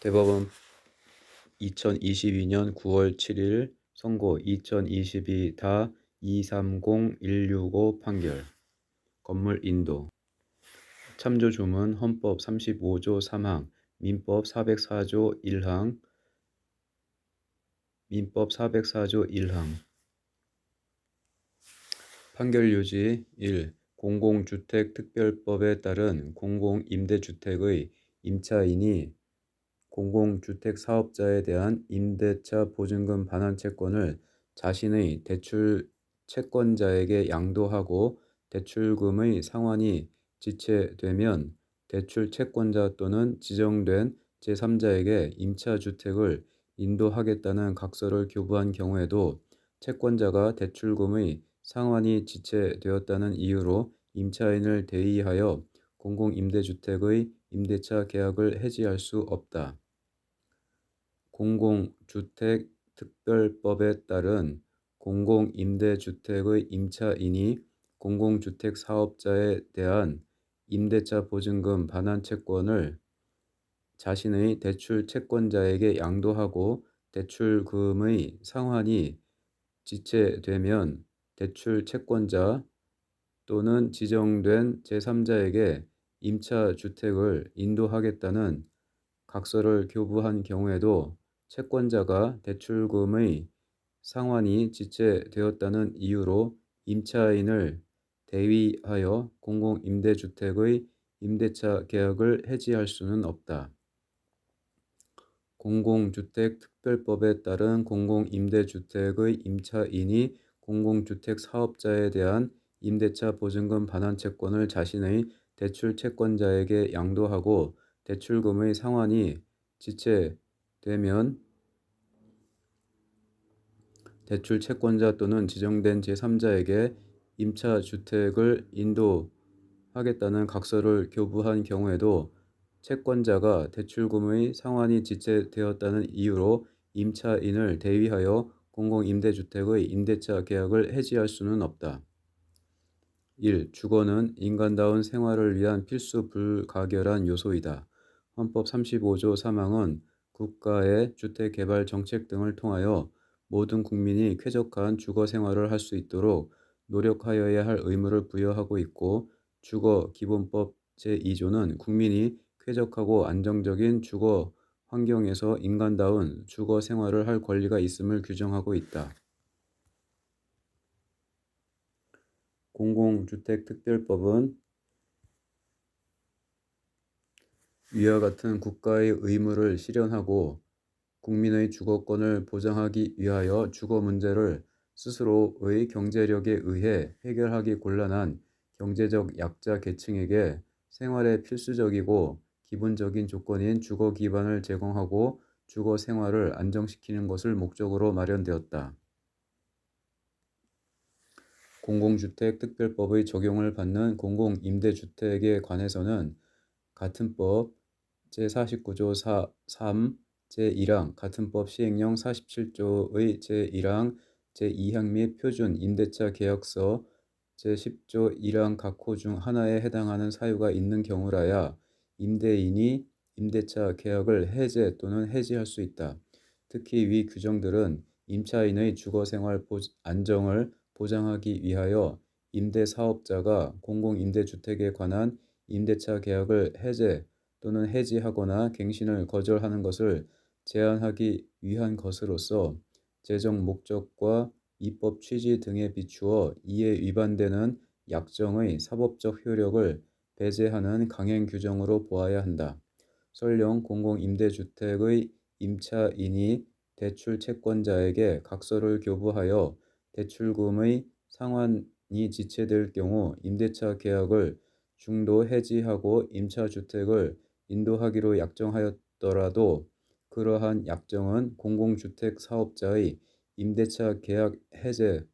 대법원 2022년 9월 7일 선고 2022-230165 판결. 건물 인도. 참조 주문 헌법 35조 3항, 민법 404조 1항, 민법 404조 1항. 판결 요지 1. 공공주택특별법에 따른 공공임대주택의 임차인이 공공주택사업자에 대한 임대차 보증금 반환 채권을 자신의 대출 채권자에게 양도하고 대출금의 상환이 지체되면 대출 채권자 또는 지정된 제3자에게 임차주택을 인도하겠다는 각서를 교부한 경우에도 채권자가 대출금의 상환이 지체되었다는 이유로 임차인을 대의하여 공공임대주택의 임대차 계약을 해지할 수 없다. 공공주택특별법에 따른 공공임대주택의 임차인이 공공주택사업자에 대한 임대차 보증금 반환 채권을 자신의 대출 채권자에게 양도하고 대출금의 상환이 지체되면 대출 채권자 또는 지정된 제3자에게 임차주택을 인도하겠다는 각서를 교부한 경우에도 채권자가 대출금의 상환이 지체되었다는 이유로 임차인을 대위하여 공공임대주택의 임대차 계약을 해지할 수는 없다. 공공주택특별법에 따른 공공임대주택의 임차인이 공공주택사업자에 대한 임대차 보증금 반환 채권을 자신의 대출 채권자에게 양도하고 대출금의 상환이 지체되면 대출 채권자 또는 지정된 제3자에게 임차주택을 인도하겠다는 각서를 교부한 경우에도 채권자가 대출금의 상환이 지체되었다는 이유로 임차인을 대위하여 공공임대주택의 임대차 계약을 해지할 수는 없다. 1. 주거는 인간다운 생활을 위한 필수 불가결한 요소이다. 헌법 35조 3항은 국가의 주택개발 정책 등을 통하여 모든 국민이 쾌적한 주거 생활을 할 수 있도록 노력하여야 할 의무를 부여하고 있고 주거기본법 제2조는 국민이 쾌적하고 안정적인 주거 환경에서 인간다운 주거 생활을 할 권리가 있음을 규정하고 있다. 공공주택특별법은 위와 같은 국가의 의무를 실현하고 국민의 주거권을 보장하기 위하여 주거 문제를 스스로의 경제력에 의해 해결하기 곤란한 경제적 약자 계층에게 생활에 필수적이고 기본적인 조건인 주거 기반을 제공하고 주거 생활을 안정시키는 것을 목적으로 마련되었다. 공공주택특별법의 적용을 받는 공공임대주택에 관해서는 같은 법 제49조 3 제1항 같은 법 시행령 47조의 제1항 제2항 및 표준 임대차 계약서 제10조 1항 각호 중 하나에 해당하는 사유가 있는 경우라야 임대인이 임대차 계약을 해제 또는 해지할 수 있다. 특히 위 규정들은 임차인의 주거생활 안정을 보장하기 위하여 임대사업자가 공공임대주택에 관한 임대차 계약을 해제 또는 해지하거나 갱신을 거절하는 것을 제한하기 위한 것으로서 제정 목적과 입법 취지 등에 비추어 이에 위반되는 약정의 사법적 효력을 배제하는 강행 규정으로 보아야 한다. 설령 공공임대주택의 임차인이 대출 채권자에게 각서를 교부하여 대출금의 상환이 지체될 경우 임대차 계약을 중도 해지하고 임차주택을 인도하기로 약정하였더라도 그러한 약정은 공공주택 사업자의 임대차 계약 해제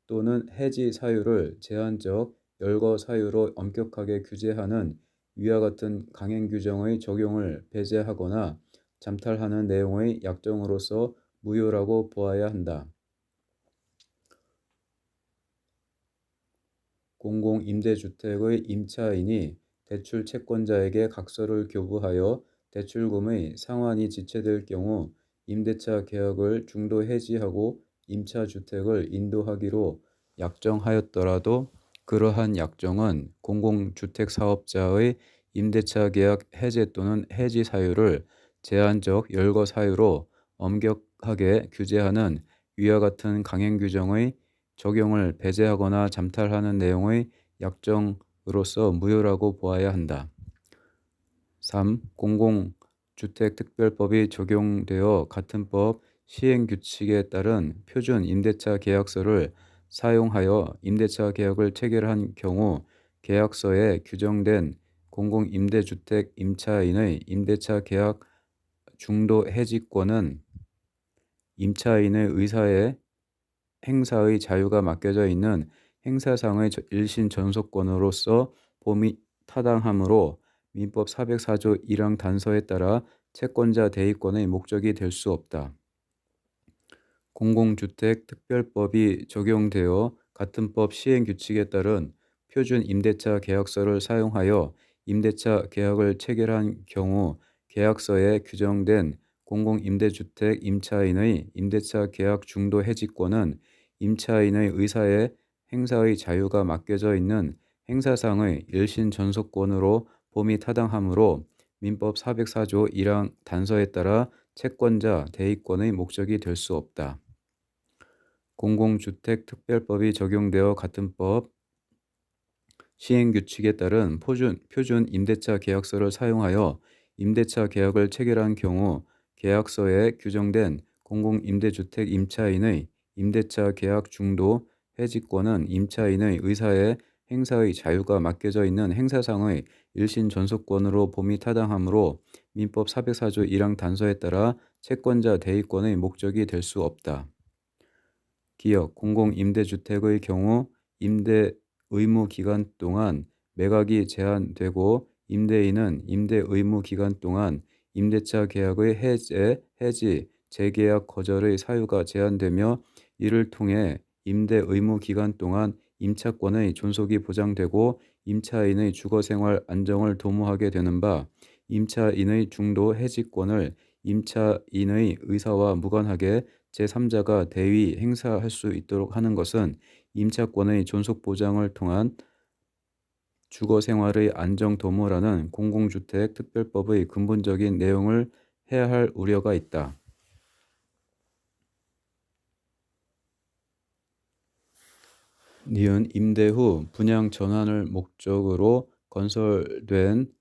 또는 해지 사유를 제한적 열거 사유로 엄격하게 규제하는 위와 같은 강행 규정의 적용을 배제하거나 잠탈하는 내용의 약정으로서 무효라고 보아야 한다. 공공임대주택의 임차인이 대출 채권자에게 각서를 교부하여 대출금의 상환이 지체될 경우 임대차 계약을 중도 해지하고 임차 주택을 인도하기로 약정하였더라도 그러한 약정은 공공주택 사업자의 임대차 계약 해제 또는 해지 사유를 제한적 열거 사유로 엄격하게 규제하는 위와 같은 강행 규정의 적용을 배제하거나 잠탈하는 내용의 약정으로서 무효라고 보아야 한다. 3. 공공주택특별법이 적용되어 같은 법 시행규칙에 따른 표준 임대차 계약서를 사용하여 임대차 계약을 체결한 경우 계약서에 규정된 공공임대주택 임차인의 임대차 계약 중도 해지권은 임차인의 의사에 행사의 자유가 맡겨져 있는 행사상의 일신 전속권으로서 봄이 타당하므로 민법 404조 1항 단서에 따라 채권자 대위권의 목적이 될 수 없다. 공공주택특별법이 적용되어 같은 법 시행규칙에 따른 표준 임대차 계약서를 사용하여 임대차 계약을 체결한 경우 계약서에 규정된 공공임대주택 임차인의 임대차 계약 중도 해지권은 임차인의 의사에 행사의 자유가 맡겨져 있는 행사상의 일신 전속권으로 봄이 타당하므로 민법 404조 1항 단서에 따라 채권자 대위권의 목적이 될 수 없다. 공공주택특별법이 적용되어 같은 법 시행규칙에 따른 표준 임대차 계약서를 사용하여 임대차 계약을 체결한 경우 계약서에 규정된 공공임대주택 임차인의 임대차 계약 중도 해지권은 임차인의 의사에 행사의 자유가 맡겨져 있는 행사상의 일신 전속권으로 봄이 타당하므로 민법 404조 1항 단서에 따라 채권자 대위권의 목적이 될 수 없다. 기역 공공임대주택의 경우 임대 의무 기간 동안 매각이 제한되고 임대인은 임대 의무 기간 동안 임대차 계약의 해지, 재계약 거절의 사유가 제한되며 이를 통해 임대 의무 기간 동안 임차권의 존속이 보장되고 임차인의 주거생활 안정을 도모하게 되는 바 임차인의 중도 해지권을 임차인의 의사와 무관하게 제3자가 대위 행사할 수 있도록 하는 것은 임차권의 존속 보장을 통한 주거생활의 안정 도모라는 공공주택 특별법의 근본적인 내용을 해할 우려가 있다. 니은 임대 후 분양 전환을 목적으로 건설된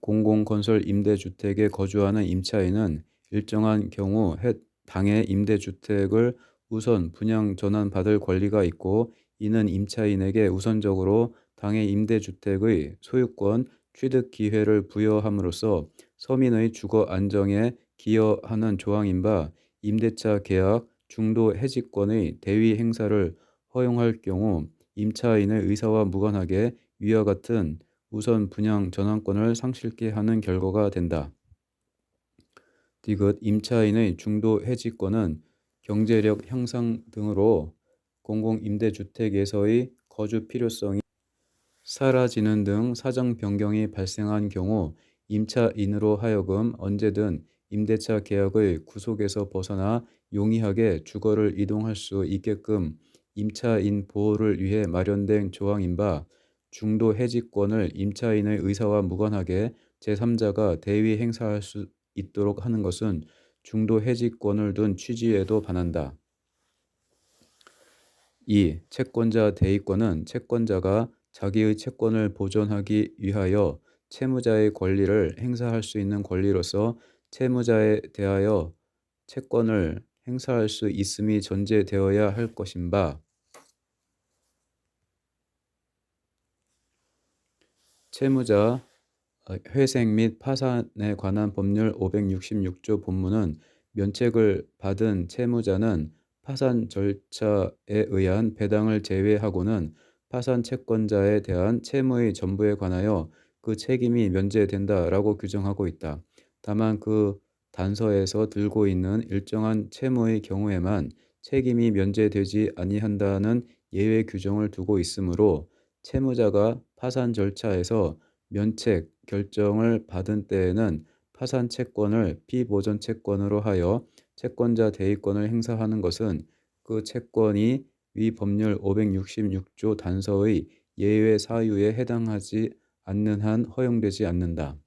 공공건설 임대주택에 거주하는 임차인은 일정한 경우 당해 임대주택을 우선 분양 전환받을 권리가 있고 이는 임차인에게 우선적으로 당해 임대주택의 소유권 취득 기회를 부여함으로써 서민의 주거 안정에 기여하는 조항인 바 임대차 계약 중도 해지권의 대위 행사를 허용할 경우 임차인의 의사와 무관하게 위와 같은 우선 분양 전환권을 상실케 하는 결과가 된다. 디귿 임차인의 중도 해지권은 경제력 향상 등으로 공공임대주택에서의 거주 필요성이 사라지는 등 사정 변경이 발생한 경우 임차인으로 하여금 언제든 임대차 계약의 구속에서 벗어나 용이하게 주거를 이동할 수 있게끔 임차인 보호를 위해 마련된 조항인 바 중도 해지권을 임차인의 의사와 무관하게 제3자가 대위 행사할 수 있도록 하는 것은 중도 해지권을 둔 취지에도 반한다. 2. 채권자 대위권은 채권자가 자기의 채권을 보존하기 위하여 채무자의 권리를 행사할 수 있는 권리로서 채무자에 대하여 채권을 행사할 수 있음이 전제되어야 할 것인 바 채무자 회생 및 파산에 관한 법률 566조 본문은 면책을 받은 채무자는 파산 절차에 의한 배당을 제외하고는 파산 채권자에 대한 채무의 전부에 관하여 그 책임이 면제된다라고 규정하고 있다. 다만 그 단서에서 들고 있는 일정한 채무의 경우에만 책임이 면제되지 아니한다는 예외 규정을 두고 있으므로 채무자가 파산 절차에서 면책 결정을 받은 때에는 파산 채권을 피보존 채권으로 하여 채권자 대위권을 행사하는 것은 그 채권이 위 법률 566조 단서의 예외 사유에 해당하지 않는 한 허용되지 않는다.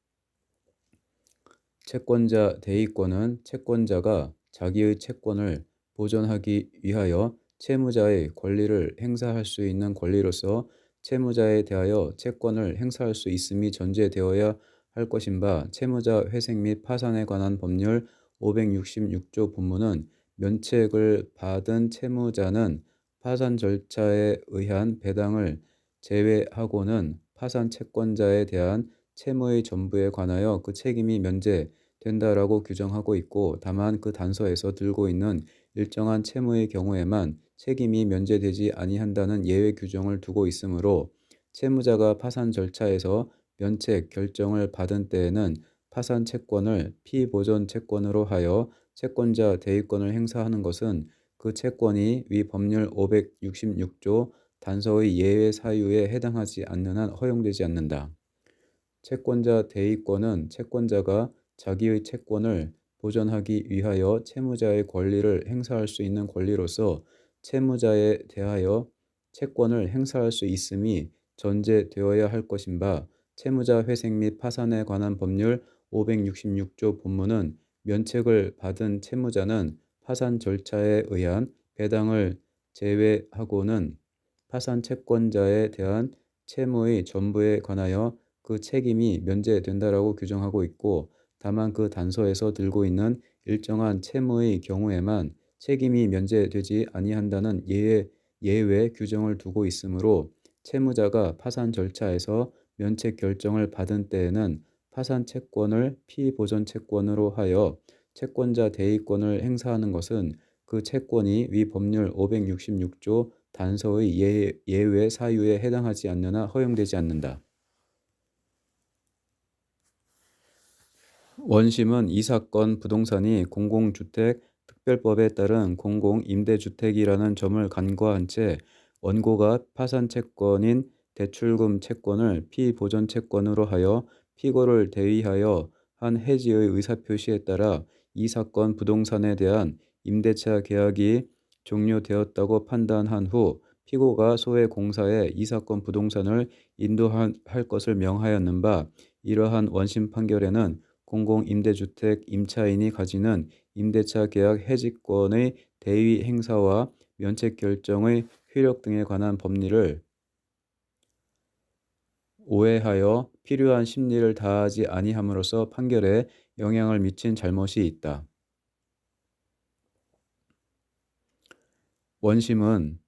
채권자 대위권은 채권자가 자기의 채권을 보존하기 위하여 채무자의 권리를 행사할 수 있는 권리로서 채무자에 대하여 채권을 행사할 수 있음이 전제되어야 할 것인 바, 채무자 회생 및 파산에 관한 법률 566조 본문은 면책을 받은 채무자는 파산 절차에 의한 배당을 제외하고는 파산 채권자에 대한 채무의 전부에 관하여 그 책임이 면제된다라고 규정하고 있고, 다만 그 단서에서 들고 있는 일정한 채무의 경우에만 책임이 면제되지 아니한다는 예외 규정을 두고 있으므로 채무자가 파산 절차에서 면책 결정을 받은 때에는 파산 채권을 피보존 채권으로 하여 채권자 대위권을 행사하는 것은 그 채권이 위 법률 566조 단서의 예외 사유에 해당하지 않는 한 허용되지 않는다. 채권자 대위권은 채권자가 자기의 채권을 보존하기 위하여 채무자의 권리를 행사할 수 있는 권리로서 채무자에 대하여 채권을 행사할 수 있음이 전제되어야 할 것인 바, 채무자 회생 및 파산에 관한 법률 566조 본문은 면책을 받은 채무자는 파산 절차에 의한 배당을 제외하고는 파산 채권자에 대한 채무의 전부에 관하여 그 책임이 면제된다라고 규정하고 있고, 다만 그 단서에서 들고 있는 일정한 채무의 경우에만 책임이 면제되지 아니한다는 예외 규정을 두고 있으므로 채무자가 파산 절차에서 면책 결정을 받은 때에는 파산 채권을 피보존 채권으로 하여 채권자 대위권을 행사하는 것은 그 채권이 위 법률 566조 단서의 예외 사유에 해당하지 않는 한 허용되지 않는다. 원심은 이 사건 부동산이 공공주택 특별법에 따른 공공임대주택이라는 점을 간과한 채 원고가 파산채권인 대출금 채권을 피보존채권으로 하여 피고를 대위하여 한 해지의 의사표시에 따라 이 사건 부동산에 대한 임대차 계약이 종료되었다고 판단한 후 피고가 소해 공사에 이 사건 부동산을 인도할 것을 명하였는 바, 이러한 원심 판결에는 공공임대주택 임차인이 가지는 임대차 계약 해지권의 대위 행사와 면책 결정의 효력 등에 관한 법리를 오해하여 필요한 심리를 다하지 아니함으로써 판결에 영향을 미친 잘못이 있다. 원심은